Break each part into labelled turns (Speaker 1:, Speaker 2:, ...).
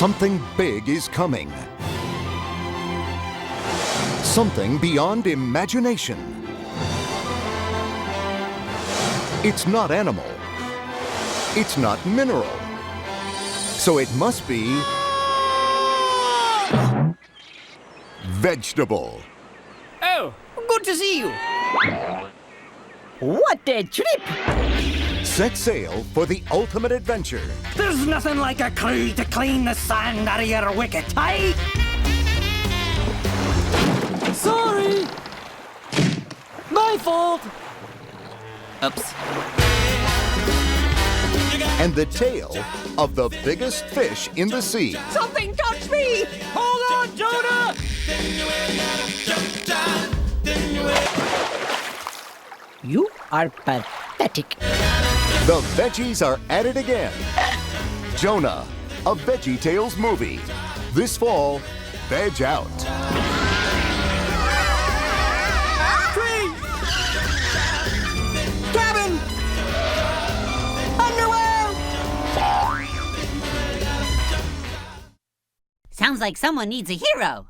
Speaker 1: Something big is coming. Something beyond imagination. It's not animal. It's not mineral. So it must be vegetable.
Speaker 2: Oh, good to see you. What a trip!
Speaker 1: Set sail for the ultimate adventure.
Speaker 2: There's nothing like a crew to clean the sand out of your wicket, eh? Sorry! My fault! Oops.
Speaker 1: And the tale of the biggest fish in the sea.
Speaker 2: Something touched me! Hold on, Jonah! You are pathetic.
Speaker 1: The veggies are at it again. Jonah, a VeggieTales movie. This fall, veg out.
Speaker 2: Tree! Cabin! Underwear!
Speaker 3: Sounds like someone needs a hero.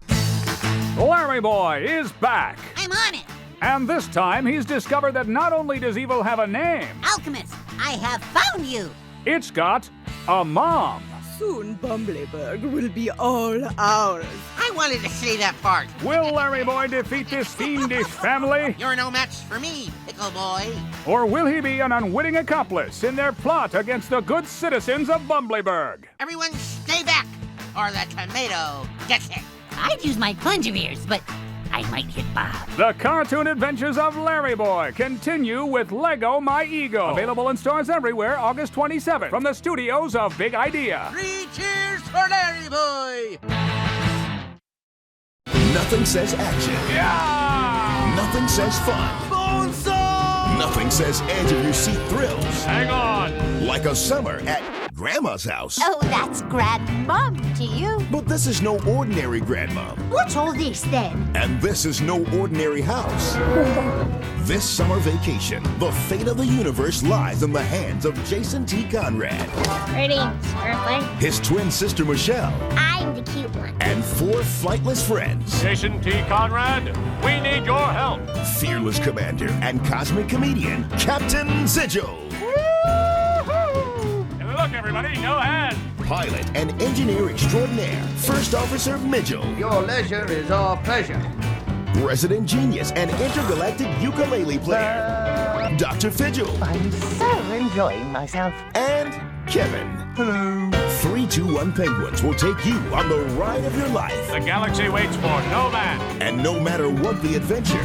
Speaker 4: Larry Boy is back.
Speaker 3: I'm on it.
Speaker 4: And this time he's discovered that not only does evil have a name,
Speaker 3: Alchemist, I have found you.
Speaker 4: it's got a mom.
Speaker 5: Soon Bumbleberg will be all ours.
Speaker 6: I wanted to say that part.
Speaker 4: Will Larry Boy defeat this fiendish family?
Speaker 6: You're no match for me, Pickle Boy.
Speaker 4: Or will he be an unwitting accomplice in their plot against the good citizens of Bumbleberg?
Speaker 6: Everyone stay back, or the tomato gets it.
Speaker 3: I'd use my plunger ears, but I might hit Bob.
Speaker 4: The cartoon adventures of Larry Boy continue with Lego My Ego. Available in stores everywhere August 27th from the studios of Big Idea.
Speaker 6: 3 cheers for Larry Boy!
Speaker 7: Nothing says action.
Speaker 4: Yeah!
Speaker 7: Nothing says fun.
Speaker 2: Bonesaw!
Speaker 7: Nothing says edge of your seat thrills.
Speaker 4: Hang on!
Speaker 7: Like a summer at Grandma's house.
Speaker 3: Oh, that's grandmom to you.
Speaker 7: But this is no ordinary grandma.
Speaker 3: What's all this then?
Speaker 7: And this is no ordinary house. This summer vacation, the fate of the universe lies in the hands of Jason T. Conrad,
Speaker 8: Greetings, Earthling.
Speaker 7: his twin sister Michelle,
Speaker 8: I'm the cute one.
Speaker 7: and 4 flightless friends.
Speaker 4: Jason T. Conrad, we need your help.
Speaker 7: Fearless commander and cosmic comedian, Captain Sigil.
Speaker 4: Look, everybody, no hand.
Speaker 7: Pilot and engineer extraordinaire, First Officer Mitchell.
Speaker 9: Your leisure is our pleasure.
Speaker 7: Resident genius and intergalactic ukulele player, Dr. Fidgel.
Speaker 9: I'm so enjoying myself.
Speaker 7: And Kevin.
Speaker 9: Hello.
Speaker 7: 321 Penguins will take you on the ride of your life.
Speaker 4: The galaxy waits for no man.
Speaker 7: And no matter what the adventure,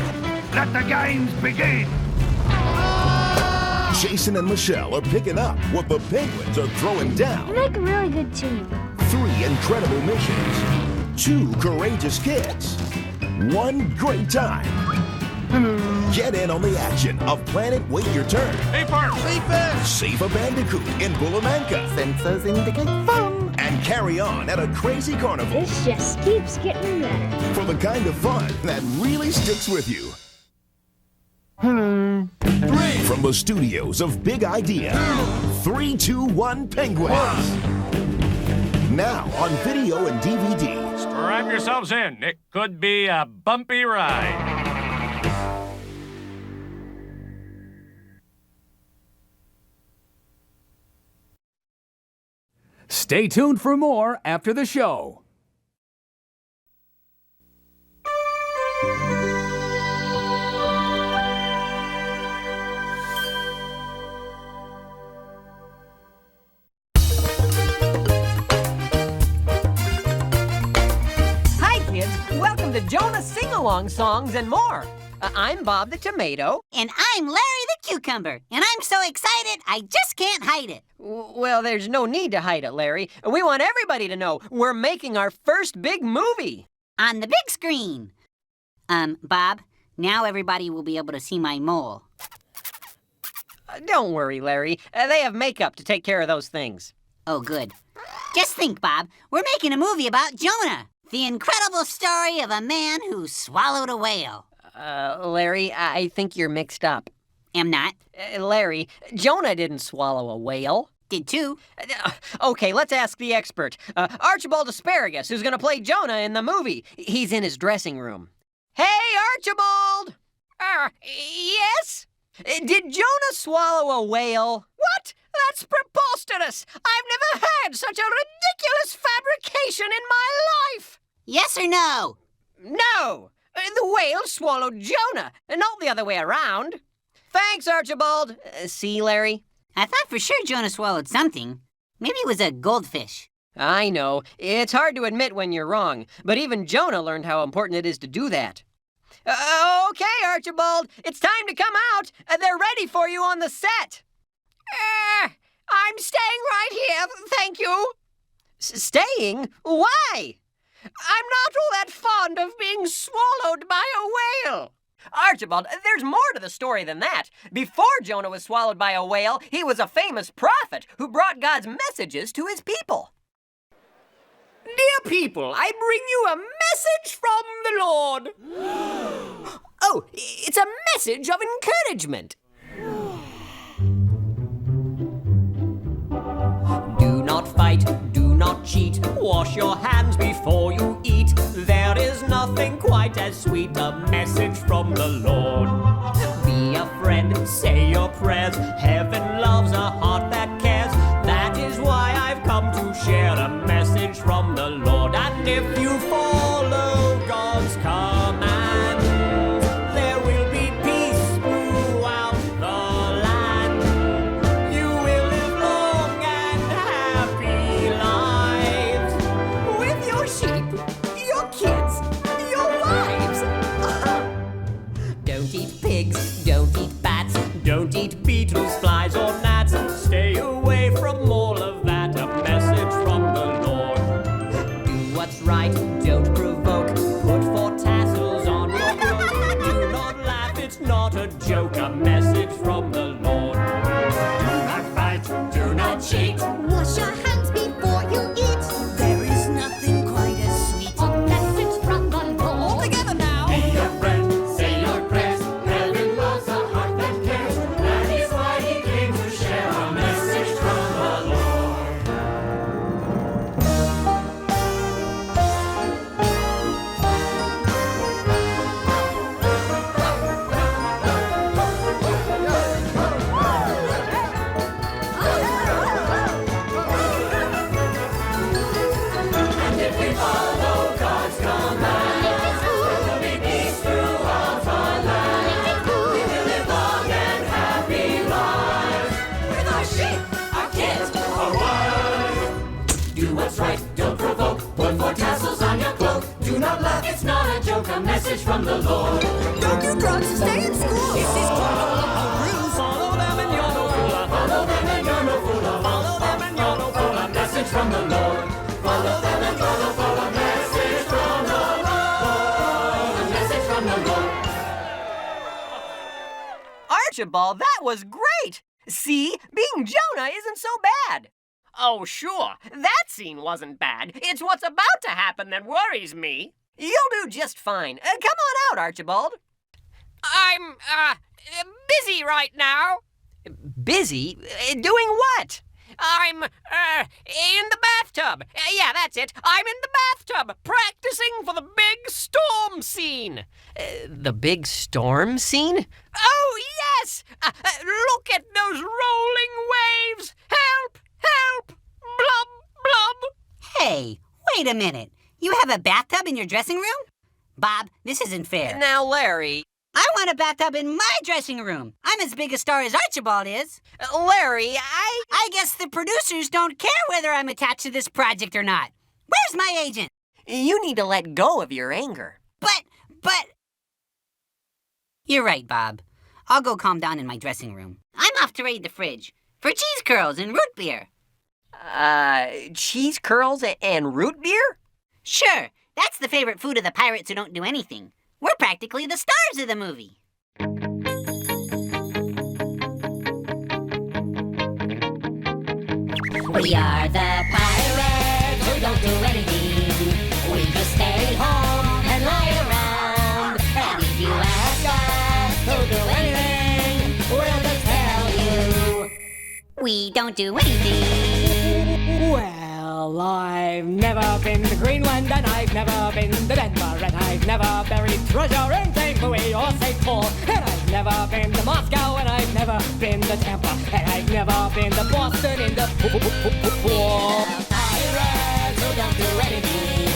Speaker 4: Let the games begin.
Speaker 7: Jason and Michelle are picking up what the Penguins are throwing down.
Speaker 8: We make a really good team.
Speaker 7: 3 incredible missions, 2 courageous kids, 1 great time. Get in on the action of Planet Wait Your Turn.
Speaker 4: Hey, Park.
Speaker 7: Save a Bandicoot in Bulamanka.
Speaker 9: Sensors indicate fun.
Speaker 7: And carry on at a crazy carnival
Speaker 8: This just keeps getting better.
Speaker 7: for the kind of fun that really sticks with you. From the studios of Big Idea, 321 Penguins. Now on video and DVD.
Speaker 4: Strap yourselves in. It could be a bumpy ride. Stay tuned for more after the show.
Speaker 2: Hi, kids. Welcome to Jonah Sing-Along Songs and more. I'm Bob the Tomato.
Speaker 3: And I'm Larry the Cucumber. And I'm so excited, I just can't hide it.
Speaker 2: Well, there's no need to hide it, Larry. We want everybody to know we're making our first big movie.
Speaker 3: On the big screen. Bob, now everybody will be able to see my mole.
Speaker 2: Don't worry, Larry. They have makeup to take care of those things.
Speaker 3: Oh, good. Just think, Bob, we're making a movie about Jonah. The incredible story of a man who swallowed a whale.
Speaker 2: Larry, I think you're mixed up.
Speaker 3: Am not.
Speaker 2: Larry, Jonah didn't swallow a whale.
Speaker 3: Did too.
Speaker 2: Okay, let's ask the expert. Archibald Asparagus, who's gonna play Jonah in the movie. He's in his dressing room. Hey, Archibald! Yes? Did Jonah swallow a whale? What? That's preposterous! I've never had such a ridiculous fabrication in my life!
Speaker 3: Yes or no?
Speaker 2: No! The whale swallowed Jonah, and not the other way around. Thanks, Archibald. See, Larry?
Speaker 3: I thought for sure Jonah swallowed something. Maybe it was a goldfish.
Speaker 2: I know. It's hard to admit when you're wrong, but even Jonah learned how important it is to do that. Okay, Archibald, it's time to come out. They're ready for you on the set. I'm staying right here, thank you. Staying? Why? I'm not all that fond of being swallowed by a whale. Archibald, there's more to the story than that. Before Jonah was swallowed by a whale, he was a famous prophet who brought God's messages to his people. Dear people, I bring you a message from the Lord. Oh, it's a message of encouragement. Do not fight, do not cheat, wash your hands before you eat. There is nothing quite as sweet, a message from the Lord. Be a friend, say your prayers, heaven loves a heart that cares. That is why I've come to share a message from the Lord. And if you follow God's commands, there will be peace throughout the land. You will live long and happy lives with your sheep, your kids, your wives. Don't eat pigs, don't eat bats, don't eat beetles, flies or gnats. Stay away from all of that, a message from the Lord. Do what's right, don't provoke, put 4 tassels on your cloak. Do not laugh, it's not a joke, a message from the Lord. Do not fight, do not cheat,
Speaker 8: Wash your hands before you eat.
Speaker 3: There is nothing quite as sweet.
Speaker 8: A message from the Lord.
Speaker 2: All together now.
Speaker 10: Be a friend, say your prayers. Heaven loves a heart that cares. That is why he came to share a message from the Lord. And if we follow God's commands, there will be peace throughout our land. We will live long and happy lives with our sheep, our kids, our wives. Do what's right, don't provoke. Put 4 tassels on your cloak. Do not laugh, it's not a joke. A message from the Lord.
Speaker 5: Don't do drugs, stay in school.
Speaker 2: This is rules. Follow them and you're no fool.
Speaker 10: Follow them and you're no fool.
Speaker 2: Follow them and you're no fool.
Speaker 10: A message from the Lord. Follow them and you're no fool. A message from the Lord. A message from the Lord.
Speaker 2: Archibald, that was great. See, being Jonah isn't so bad. Oh, sure, that scene wasn't bad. It's what's about to happen that worries me. You'll do just fine. Come on out, Archibald. I'm, busy right now. Busy? Doing what? I'm, in the bathtub. Yeah, that's it. I'm in the bathtub, practicing for the big storm scene. The big storm scene? Oh, yes! Look at those rolling waves! Help! Help! Blub, blub!
Speaker 3: Hey, wait a minute. You have a bathtub in your dressing room? Bob, this isn't fair.
Speaker 2: Now, Larry...
Speaker 3: I want a bathtub in my dressing room. I'm as big a star as Archibald is.
Speaker 2: Larry,
Speaker 3: I guess the producers don't care whether I'm attached to this project or not. Where's my agent?
Speaker 2: You need to let go of your anger.
Speaker 3: But... You're right, Bob. I'll go calm down in my dressing room. I'm off to raid the fridge for cheese curls and root beer.
Speaker 2: Cheese curls and root beer?
Speaker 3: Sure, that's the favorite food of the pirates who don't do anything. We're practically the stars of the movie. We are the pirates who don't do anything. We just stay home and lie around. And if you ask us who'll do anything, we'll just tell you. We don't do anything.
Speaker 11: Well, I've never been to Greenland, and I've never been to Denver, and I've never buried treasure in St. Louis or St. Paul, and I've never been to Moscow, and I've never been to Tampa, and I've never been to Boston in the pool.
Speaker 3: Pirates who don't do anything.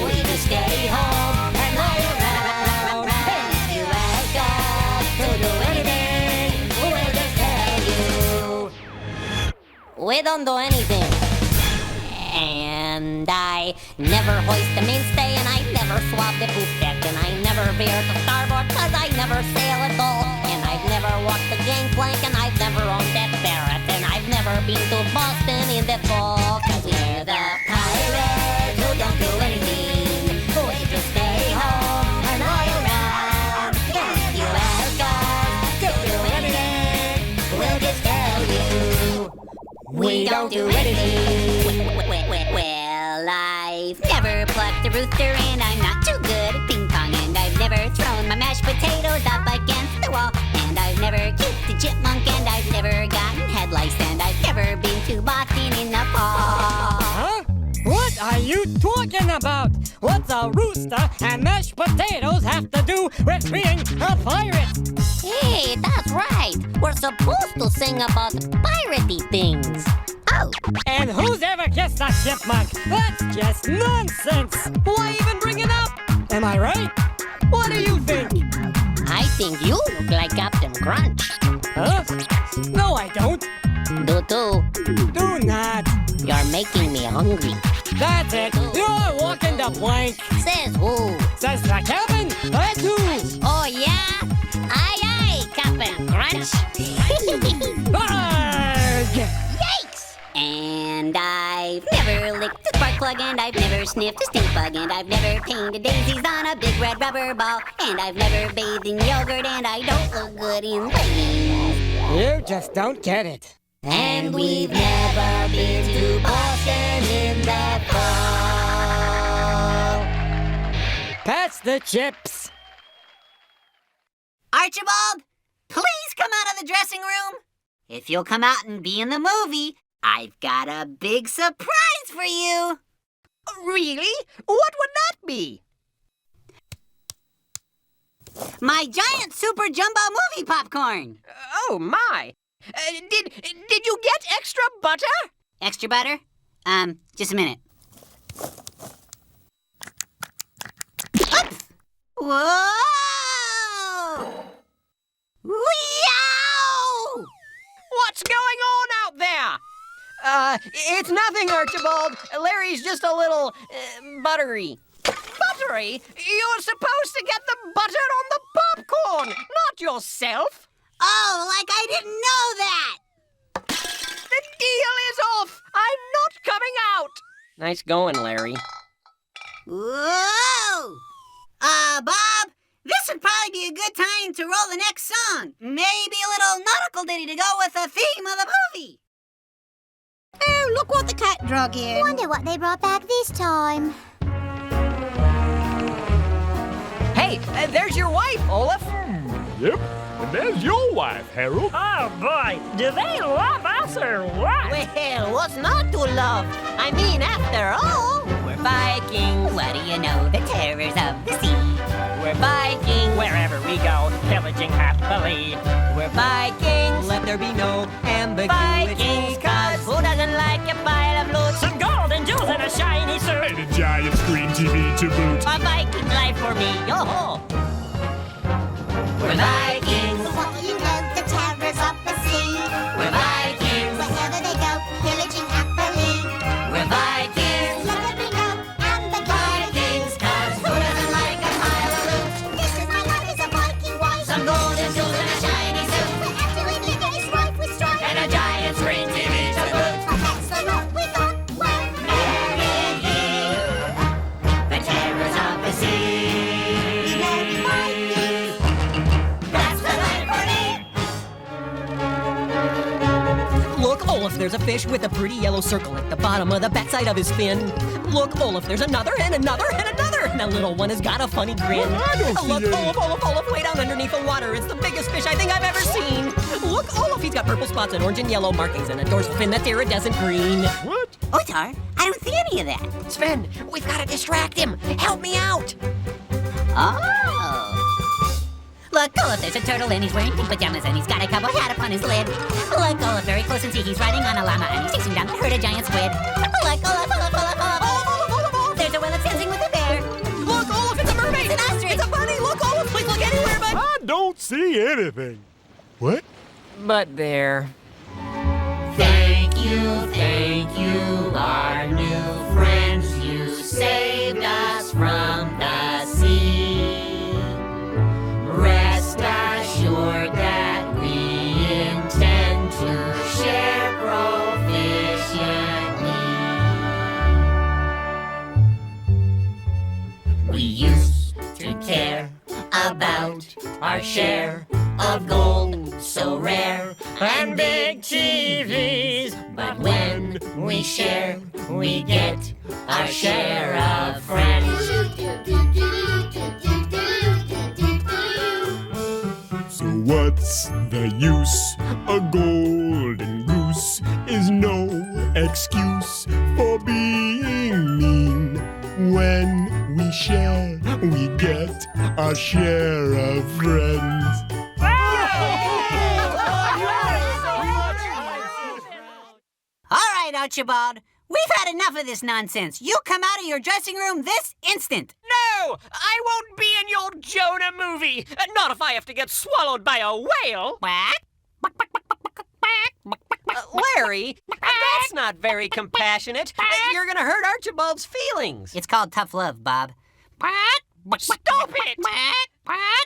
Speaker 3: We just stay home and lie around. And if you ask us to do anything, we'll just tell you. We don't do anything. And I never hoist the mainstay, and I never swab the poop deck, and I never veer to starboard, cause I never sail at all. And I've never walked the gangplank, and I've never owned that Barrett, and I've never been to Boston in the fall, cause we're the pirates who don't do anything. We just stay home and lie around. And if you ask us to do anything, we'll just tell you. We don't do anything. Well, I've never plucked a rooster, and I'm not too good at ping pong, and I've never thrown my mashed potatoes up against the wall, and I've never kicked a chipmunk, and I've never gotten head lice, and I've never been to Boston in the fall.
Speaker 11: Huh? What are you talking about? What's a rooster and mashed potatoes have to do with being a pirate?
Speaker 3: Hey, that's right. We're supposed to sing about piratey things. Oh.
Speaker 11: And who's ever kissed a chipmunk? That's just nonsense. Why even bring it up? Am I right? What do you think?
Speaker 3: I think you look like Captain Crunch.
Speaker 11: Huh? No, I don't.
Speaker 3: Do too.
Speaker 11: Do not.
Speaker 3: You're making me hungry.
Speaker 11: That's it. You're walking the plank.
Speaker 3: Says who?
Speaker 11: Says the cabin. That's who.
Speaker 3: Oh, yeah? Aye, aye, Captain Crunch. Yikes! And I've never licked a spark plug, and I've never sniffed a stink bug, and I've never painted daisies on a big red rubber ball, and I've never bathed in yogurt, and I don't look good in leggings.
Speaker 11: You just don't get it.
Speaker 3: And we've never been to Boston in the fall.
Speaker 11: Pass the chips.
Speaker 6: Archibald, please come out of the dressing room. If you'll come out and be in the movie, I've got a big surprise for you.
Speaker 2: Really? What would that be?
Speaker 6: My giant super jumbo movie popcorn.
Speaker 2: Oh, my. Did you get extra butter?
Speaker 6: Extra butter? Just a minute. Oops! Whoa! Wee-ow!
Speaker 2: What's going on out there? It's nothing, Archibald. Larry's just a little, buttery. Buttery? You're supposed to get the butter on the popcorn, not yourself.
Speaker 6: Oh, like I didn't know that!
Speaker 2: The deal is off. I'm not coming out. Nice going, Larry.
Speaker 6: Whoa! Bob, this would probably be a good time to roll the next song. Maybe a little nautical ditty to go with the theme of the movie. Oh, look what the cat drug in.
Speaker 8: Wonder what they brought back this time.
Speaker 2: Hey, there's your wife, Olaf.
Speaker 4: Yep. And there's your wife, Harold.
Speaker 11: Oh, boy. Do they love us or what?
Speaker 2: Well, what's not to love? I mean, after all, we're Vikings.
Speaker 3: What do you know? The terrors of the sea.
Speaker 2: We're Vikings.
Speaker 11: Wherever we go, pillaging happily.
Speaker 2: We're Vikings. Let there be no ambiguity.
Speaker 3: Vikings, cause who doesn't like a pile of loot?
Speaker 11: Some gold and jewels and a shiny suit.
Speaker 4: And a giant screen TV to boot.
Speaker 3: A Viking life for me, yo-ho!
Speaker 2: We're Vikings.
Speaker 8: What do you know? The terrors of the sea.
Speaker 2: We're Vikings.
Speaker 8: Wherever they go, pillaging happily.
Speaker 2: We're Vikings.
Speaker 8: Let there be no ambiguity.
Speaker 2: Cause who doesn't like a pile of loot?
Speaker 8: This is my life as a Viking wife.
Speaker 2: Some gold and jewels and a shiny suit.
Speaker 8: We're actually living his life with strife.
Speaker 2: And a giant screen TV to boot.
Speaker 8: That's the lot we got. We're
Speaker 2: The terrors of the sea.
Speaker 8: Vikings.
Speaker 2: That's the life for me.
Speaker 12: Look, Olaf, there's a fish with a pretty yellow circle at the bottom of the backside of his fin.
Speaker 2: Look, Olaf, there's another and another and another. And the little one has got a funny grin. Look, Olaf, way down underneath the water. It's the biggest fish I think I've ever seen. Look, Olaf, he's got purple spots and orange and yellow markings and a dorsal fin that's iridescent green.
Speaker 9: What?
Speaker 6: Otar, I don't see any of that.
Speaker 2: Sven, we've got to distract him. Help me out.
Speaker 6: Oh. Look, Olaf, there's a turtle and he's wearing pink pajamas and he's got a cowboy hat upon his lid. Look, Olaf, very close and see he's riding on a llama and he's chasing down the herd of giant squid. Look, Olaf, there's a whale that's dancing with a bear.
Speaker 2: Look, Olaf, it's a mermaid.
Speaker 6: It's an ostrich.
Speaker 2: It's a bunny. Look, Olaf, please look anywhere but...
Speaker 9: I don't see anything. What?
Speaker 2: But there.
Speaker 10: Thank you, our new friends. You saved us from the sea. Rest assured that we intend to share proficiently. We used to care about our share of gold so rare and big TVs. But when we share, we get our share of friends.
Speaker 7: So what's the use? A golden goose is no excuse for being mean. When we share, we get our share of friends.
Speaker 6: All right, Archibald. We've had enough of this nonsense. You come out of your dressing room this instant.
Speaker 2: No! I won't be in your Jonah movie. Not if I have to get swallowed by a whale.
Speaker 6: Quack.
Speaker 2: Larry, that's not very compassionate. You're gonna hurt Archibald's feelings.
Speaker 6: It's called tough love, Bob.
Speaker 2: Stop it!
Speaker 6: Ah!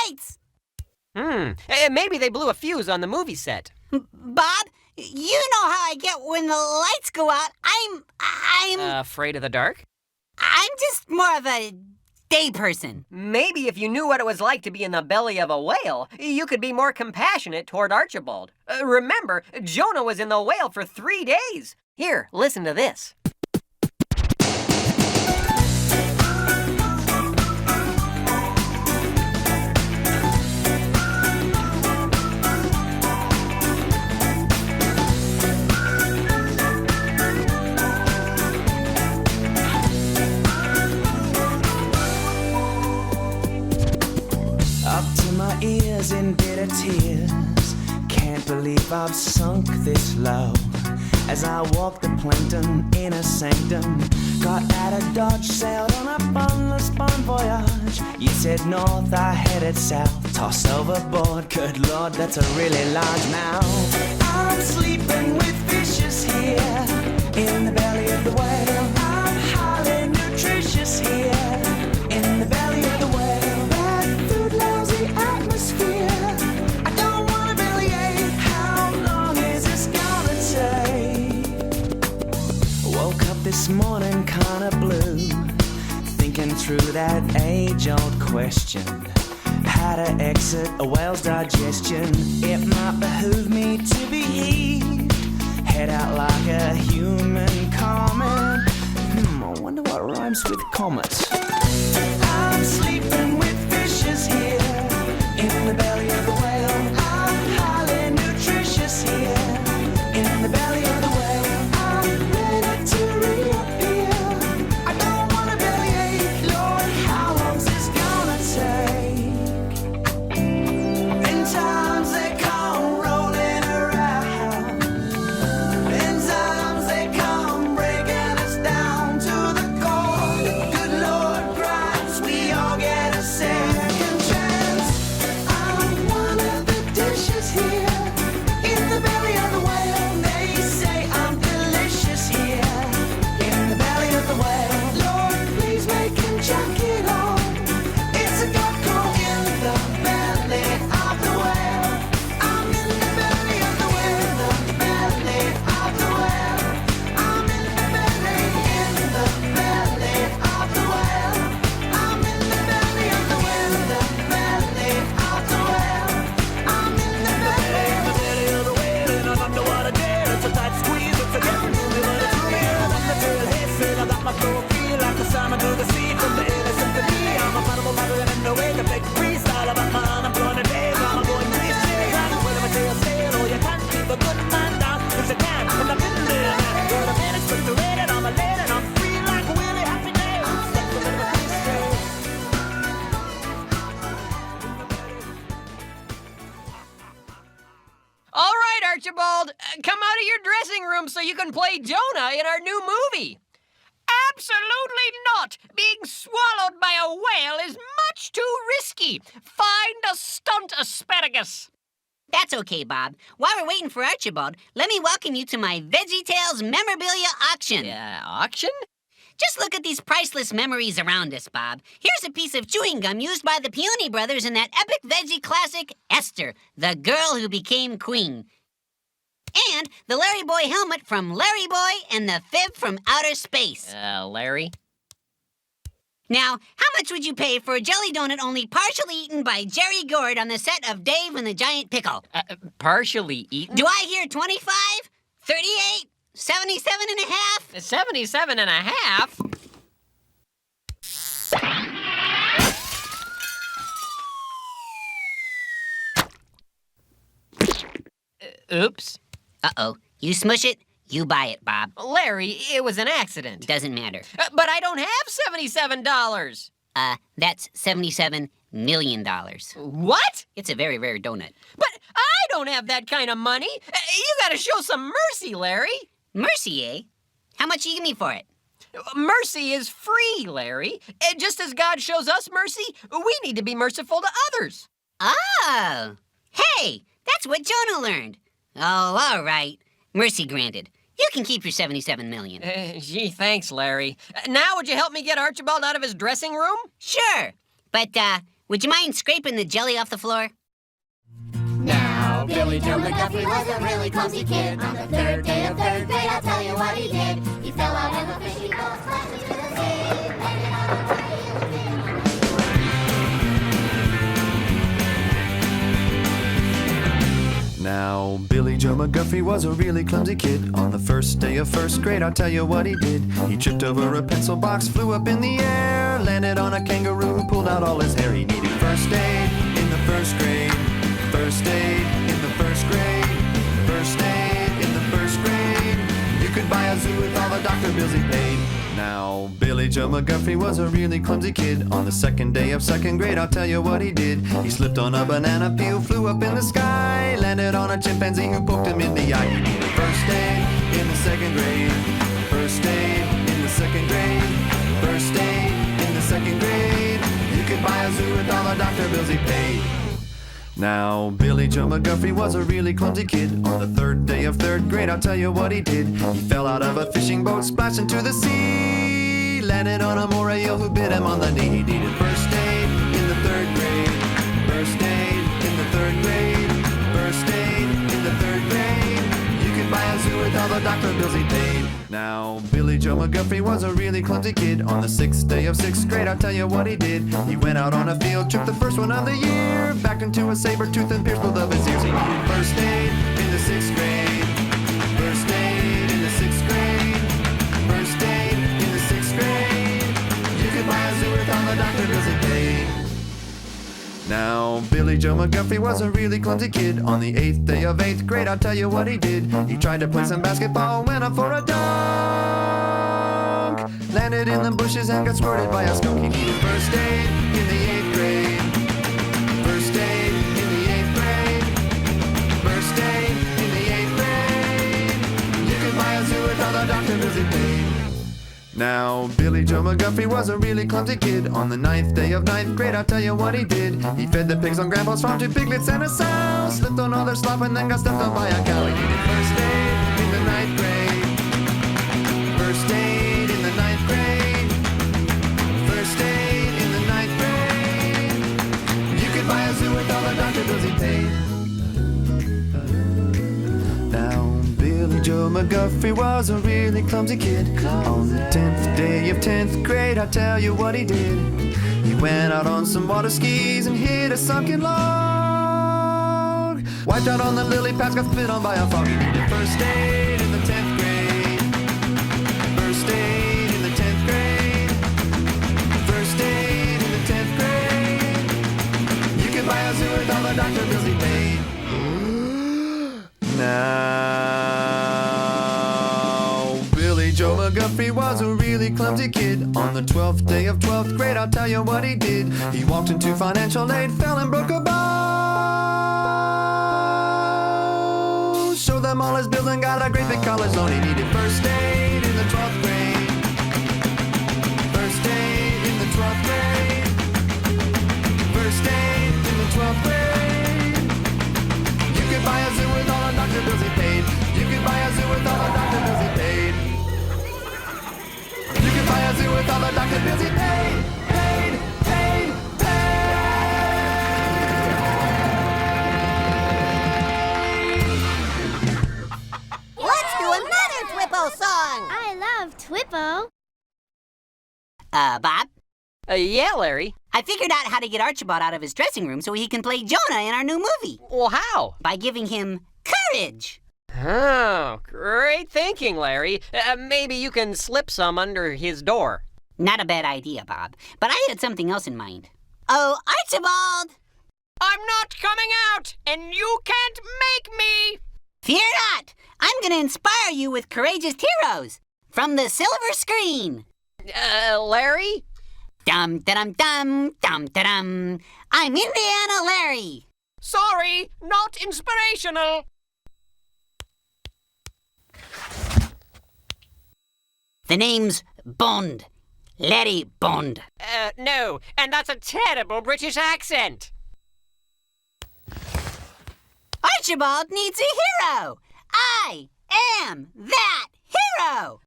Speaker 6: Lights!
Speaker 2: Maybe they blew a fuse on the movie set.
Speaker 6: Bob, you know how I get when the lights go out. I'm
Speaker 2: Afraid of the dark?
Speaker 6: I'm just more of a day person.
Speaker 2: Maybe if you knew what it was like to be in the belly of a whale, you could be more compassionate toward Archibald. Remember, Jonah was in the whale for 3 days. Here, listen to this.
Speaker 12: Up to my ears in bitter tears. Can't believe I've sunk this low. As I walk the plankton in a sanctum. Got out of Dodge, sailed on a bunless bon voyage. You said north, I headed south. Tossed overboard, good lord, that's a really large mouth. I'm sleeping with fishes here in the belly of the whale. I'm highly nutritious here in the belly of the whale. Bad food, lousy atmosphere. I don't wanna bellyache. How long is this gonna take? Woke up this morning kinda blue, thinking through that age-old question. How to exit a whale's digestion. It might behoove me to be heaved, head out like a human comet. I wonder what rhymes with comet. I'm sleeping with fishes here in the belly of the whale. I'm highly nutritious here in the belly of the whale. I'm ready to reappear. I don't wanna bellyache, Lord, how long's this gonna take? In times they come rolling around. In times they come breaking us down to the core. Good Lord,
Speaker 2: Archibald. Come out of your dressing room so you can play Jonah in our new movie. Absolutely not! Being swallowed by a whale is much too risky. Find a stunt asparagus.
Speaker 6: That's okay, Bob. While we're waiting for Archibald, let me welcome you to my VeggieTales memorabilia auction.
Speaker 2: Auction?
Speaker 6: Just look at these priceless memories around us, Bob. Here's a piece of chewing gum used by the Peony brothers in that epic veggie classic, Esther, the girl who became queen. And the Larry Boy helmet from Larry Boy and the fib from outer space.
Speaker 2: Larry?
Speaker 6: Now, how much would you pay for a jelly donut only partially eaten by Jerry Gord on the set of Dave and the Giant Pickle?
Speaker 2: Partially eaten?
Speaker 6: Do I hear 25? 38? 77 and a half?
Speaker 2: 77 and a half? Oops.
Speaker 6: Uh-oh. You smush it, you buy it, Bob.
Speaker 2: Larry, it was an accident.
Speaker 6: Doesn't matter.
Speaker 2: But I don't have $77.
Speaker 6: That's $77 million.
Speaker 2: What?
Speaker 6: It's a very rare donut.
Speaker 2: But I don't have that kind of money. You gotta show some mercy, Larry.
Speaker 6: Mercy, eh? How much you give me for it?
Speaker 2: Mercy is free, Larry. And just as God shows us mercy, we need to be merciful to others.
Speaker 6: Oh! Hey, that's what Jonah learned. Oh, all right. Mercy granted. You can keep your $77 million.
Speaker 2: Gee, thanks, Larry. Now would you help me get Archibald out of his dressing room?
Speaker 6: Sure. But, would you mind scraping the jelly off the floor?
Speaker 8: Now, Billy Joe McGuffy was a really clumsy kid. On the third day of third grade, I'll tell you what he did. He fell out of a fishing boat, splashed into the sea, landed on a tree in the field.
Speaker 12: Now, Billy Joe McGuffy was a really clumsy kid. On the first day of first grade, I'll tell you what he did. He tripped over a pencil box, flew up in the air, landed on a kangaroo who pulled out all his hair. He needed first aid in the first grade. First aid in the first grade. First aid in the first grade. You could buy a zoo with all the doctor bills he paid. Now, Billy Joe McGuffy was a really clumsy kid. On the second day of second grade, I'll tell you what he did. He slipped on a banana peel, flew up in the sky, landed on a chimpanzee who poked him in the eye. He needed first aid in the second grade. First aid in the second grade. First aid in the second grade. You could buy a zoo with all the doctor bills he paid. Now, Billy Joe McGuffy was a really clumsy kid. On the third day of third grade, I'll tell you what he did. He fell out of a fishing boat, splashed into the sea, landed on a moray eel who bit him on the knee. He needed first aid in the third grade. First aid in the third grade. First aid in the third grade. You could buy a zoo with all the doctor bills he paid. Now, Billy Joe McGuffy was a really clumsy kid. On the sixth day of sixth grade, I'll tell you what he did. He went out on a field trip, the first one of the year, backed into a saber tooth and pierced both of his ears. He needed first aid in the sixth grade. First aid in the sixth grade. First aid in the sixth grade. You could buy a zoo with all the doctor bills he paid. Now, Billy Joe McGuffy was a really clumsy kid. On the eighth day of eighth grade, I'll tell you what he did. He tried to play some basketball, went up for a dunk, landed in the bushes and got squirted by a skunk. He needed first aid in the eighth grade. First aid in the eighth grade. First aid in the eighth grade. You could buy a zoo with all the doctor bills he paid. Now, Billy Joe McGuffy was a really clumsy kid. On the ninth day of ninth grade, I'll tell you what he did. He fed the pigs on Grandpa's farm, 2 piglets and a sow, slipped on all their slop and then got stepped on by a cow. He needed first aid in the ninth grade. First aid in the ninth grade. First aid in the ninth grade. You could buy a zoo with all the doctor bills he paid. Now, Billy Joe McGuffy was a really clumsy kid. On the 10th day of 10th grade, I'll tell you what he did. He went out on some water skis and hit a sunken log. Wiped out on the lily pads, got spit on by a frog. He needed first aid in the 10th grade. First aid in the 10th grade. First aid in the 10th grade. You can buy a zoo with all the doctor bills he paid. Now, Billy Joe McGuffy was a really clumsy kid. On the 12th day of 12th grade, I'll tell you what he did. He walked into financial aid, fell and broke a bow. show them all his bills and got a great big college loan. He needed first aid in the 12th grade. First aid in the 12th grade. First aid in the 12th grade. You could buy a zoo with all the doctor bills he paid. You could buy a zoo with all the doctor bills he paid. You could buy a zoo with all the doctor bills he paid. Paid, paid,
Speaker 6: Let's do another Twippo song!
Speaker 8: I love Twippo.
Speaker 6: Bob?
Speaker 2: Yeah, Larry.
Speaker 6: I figured out how to get Archibald out of his dressing room so he can play Jonah in our new movie.
Speaker 2: Well, how?
Speaker 6: By giving him courage.
Speaker 2: Oh, great thinking, Larry. Maybe you can slip some under his door.
Speaker 6: Not a bad idea, Bob. But I had something else in mind. Oh, Archibald!
Speaker 2: I'm not coming out, and you can't make me!
Speaker 6: Fear not! I'm gonna inspire you with courageous heroes from the silver screen.
Speaker 2: Larry?
Speaker 6: Dum-da-dum-dum, dum-da-dum. I'm Indiana Larry.
Speaker 2: Sorry, not inspirational.
Speaker 6: The name's Bond. Larry Bond.
Speaker 2: No, and that's a terrible British accent.
Speaker 6: Archibald needs a hero. I am that hero.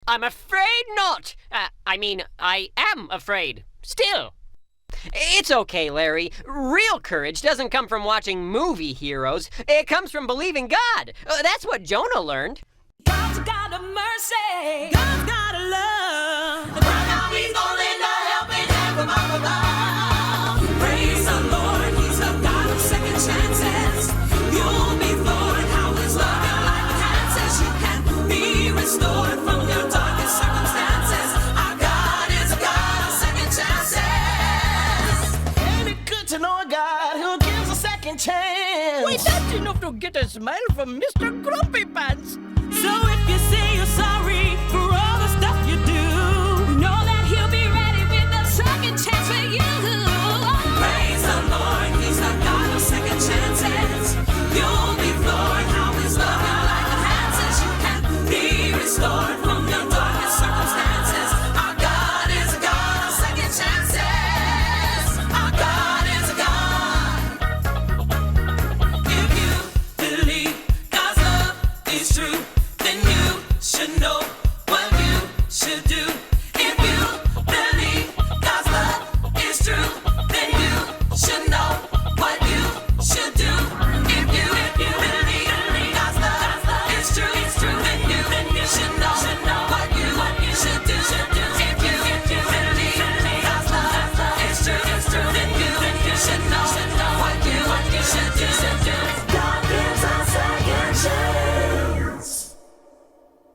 Speaker 2: I'm afraid not. I am afraid. Still. It's okay, Larry. Real courage doesn't come from watching movie heroes. It comes from believing God. That's what Jonah learned.
Speaker 10: God's got a mercy. God's got a love. And right now he's gonna lend a helping hand from up above. Praise the Lord, he's the God of second chances. You'll be floored how his love your life enhances. You can be restored from your darkest circumstances. Our God is a God of second chances.
Speaker 12: Ain't it good to know a God who gives a second chance?
Speaker 10: Wait, that's enough to get a smile from Mr. Grumpy Pants. So if you say you're sorry for all the stuff you do, know that he'll be ready with a second chance for you. Praise the Lord, he's the God of second chances. You'll be floored how his love your life enhances. You can be restored from your darkest circumstances. Our God is a God of second chances. Our God is a God. If you believe God's love is true, then you should know what you should do. If you believe God's love is true, then you should know what you should do. If you believe God's love is true, then you should know what you should do. If you believe God's love is true, then you should know what you should do. God gives us second chance.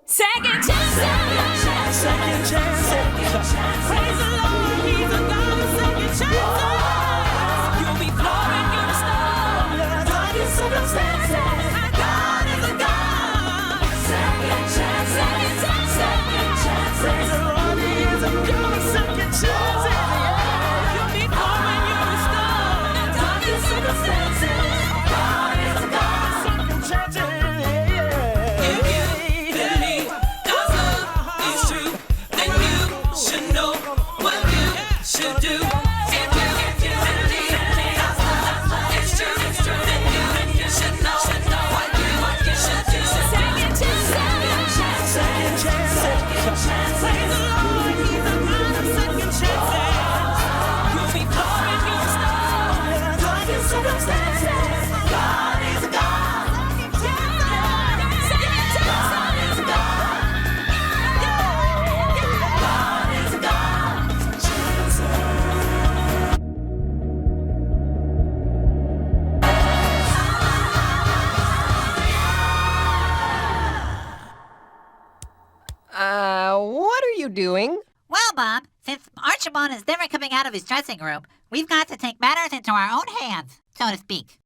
Speaker 10: Second chance. Second chance. Praise the Lord, he's a God of second chances. You'll be flooring your restored. Darkest circumstances. Our God is a God. Second chance. Second chance. Second chance. Praise the Lord, he is a God of second chances. You'll be flooring your restored. Darkest circumstances. Our God is a God of second chances. If you believe God's love is true, then you should know what you should do. If you believe God's love is true, then you should know what you should do. Second chance, second chance, second chance, second chance. Praise the Lord, he's a God of second chances. You'll be flooring your restored. Darkest circumstances. God is a God. Second chance, God is a God. God is a God.
Speaker 2: What are you doing?
Speaker 6: Well, Bob, since Archibald is never coming out of his dressing room, we've got to take matters into our own hands, so to speak.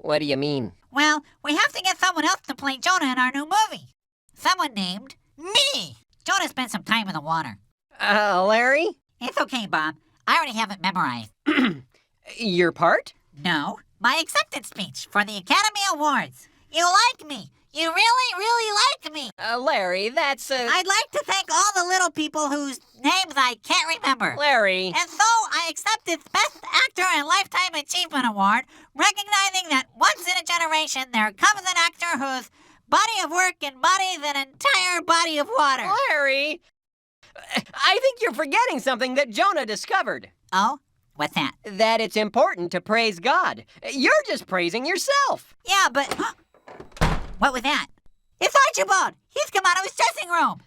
Speaker 2: What do you mean?
Speaker 6: Well, we have to get someone else to play Jonah in our new movie. Someone named me. Jonah spent some time in the water.
Speaker 2: Larry?
Speaker 6: It's okay, Bob. I already have it memorized.
Speaker 2: Your part?
Speaker 6: No, my acceptance speech for the Academy Awards. You like me. You really, really like me.
Speaker 2: Larry, that's
Speaker 6: I'd like to thank all the little people whose names I can't remember.
Speaker 2: Larry.
Speaker 6: And so I accepted the Best Actor and Lifetime Achievement Award, recognizing that once in a generation there comes an actor whose body of work embodies an entire body of water.
Speaker 2: Larry, I think you're forgetting something that Jonah discovered.
Speaker 6: Oh? What's that?
Speaker 2: That it's important to praise God. You're just praising yourself.
Speaker 6: Yeah, but... What was that? It's Archibald! He's come out of his dressing room!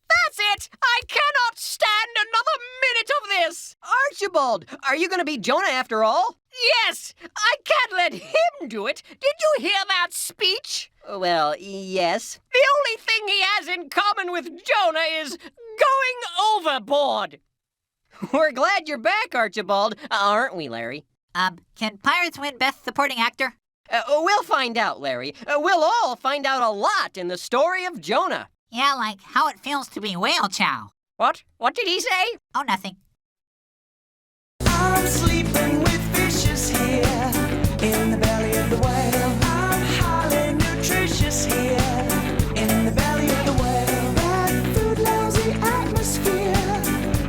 Speaker 2: That's it! I cannot stand another minute of this! Archibald, are you going to be Jonah after all? Yes! I can't let him do it! Did you hear that speech? Well, yes. The only thing he has in common with Jonah is going overboard! We're glad you're back, Archibald, aren't we, Larry?
Speaker 6: Can Pirates win Best Supporting Actor?
Speaker 2: We'll find out, Larry. We'll all find out a lot in the story of Jonah.
Speaker 6: Yeah, like how it feels to be whale chow.
Speaker 2: What? What did he say?
Speaker 6: Oh, nothing.
Speaker 12: I'm sleeping with fishes here in the belly of the whale. I'm highly nutritious here in the belly of the whale. Bad food, lousy atmosphere.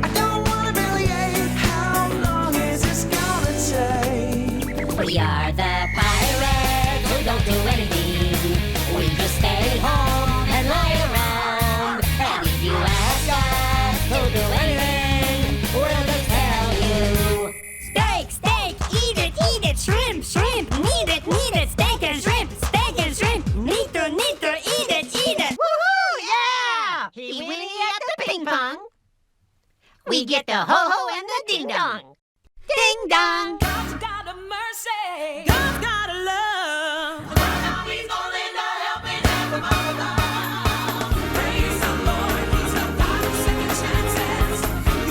Speaker 12: I don't want to bellyache. How long is this gonna take?
Speaker 3: We are the pirates who don't do anything. We just stay home and lie around. And if you ask us who'll do anything, we'll just tell you. Steak, steak, eat it, shrimp, shrimp, need it, steak and shrimp, neater, eat it.
Speaker 6: Woohoo! Yeah! He winning at the ping pong. We get the ho-ho and the ding-dong. Ding-dong!
Speaker 10: God's got a mercy. God's got a love. He's gonna lend a helping hand from up above. Praise the Lord, he's a God of second chances.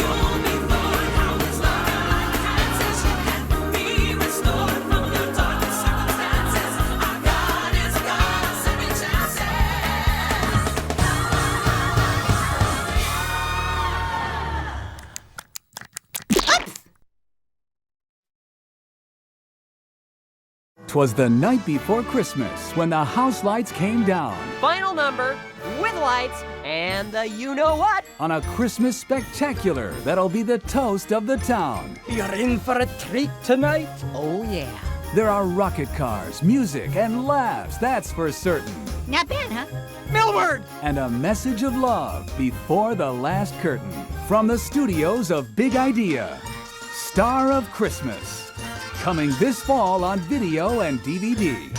Speaker 10: You'll be floored how his love your life enhances. And be restored from your darkest circumstances. Our God is a God of second chances.
Speaker 6: Oops!
Speaker 4: 'Twas the night before Christmas when the house lights came down
Speaker 2: Final number, with lights, and the you-know-what.
Speaker 4: on a Christmas spectacular that'll be the toast of the town.
Speaker 11: You're in for a treat tonight.
Speaker 2: Oh, yeah.
Speaker 4: There are rocket cars, music, and laughs, that's for certain.
Speaker 6: Not bad, huh?
Speaker 2: Millward!
Speaker 4: And a message of love before the last curtain. From the studios of Big Idea, Star of Christmas. Coming this fall on video and DVD.